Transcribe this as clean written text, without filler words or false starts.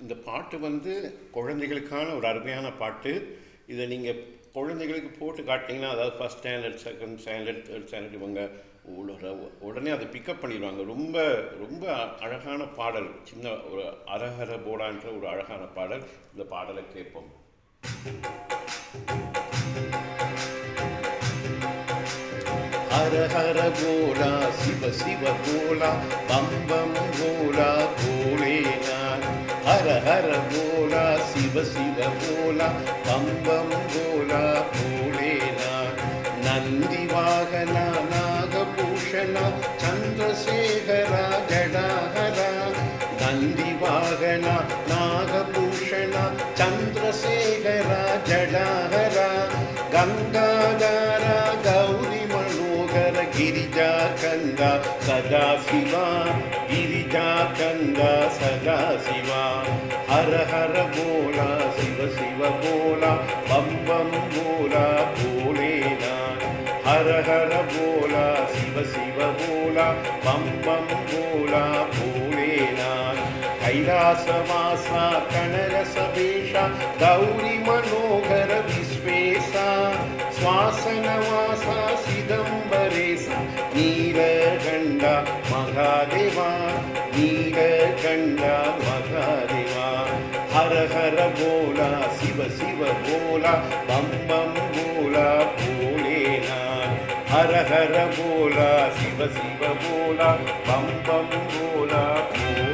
இந்த பாட்டு வந்து குழந்தைகளுக்கான ஒரு அருமையான பாட்டு. இதை நீங்கள் குழந்தைகளுக்கு போட்டு காட்டினீங்கன்னா, அதாவது first standard, second standard, third standard இவங்க உடனே அதை பிக்கப் பண்ணிடுவாங்க. ரொம்ப ரொம்ப அழகான பாடல். சின்ன ஒரு அரஹர போடான்ற ஒரு அழகான பாடல். இந்த பாடலை கேட்போம். ஹர ஹர போலா சிவ சிவ போலா பம் பம் போலா போலேனான். ஹர ஹர போலா சிவ சிவ போலா பம் பம் போலா போலேனான். நந்தி வாகனா நாகபூஷணா சந்திரசேகரா ஜடாஹரா. நந்தி வாகனா நாகபூஷணா சந்திரசேகரா ஜடாஹரா. கங்காதாரா கௌரி गिरिजा कंदा सदा शिवा. गिरिजा कंदा सदा शिवा. हर हर बोला शिव शिव बोला बम बम बोला भोलेनाथ. हर हर बोला शिव शिव बोला बम बम बोला भोलेनाथ. कैलासवासा कनरसवेशा गौरी मनोहर विश्वेशा. श्वासनवासा सिदंबरेशा नीलकंठा महादेवा. नीलकंठा महादेवा. हर हर बोला शिव शिव बोला बम बम बोला भोलेनाथ. हर हर बोला शिव शिव बोला बम बम बोला भोलेनाथ.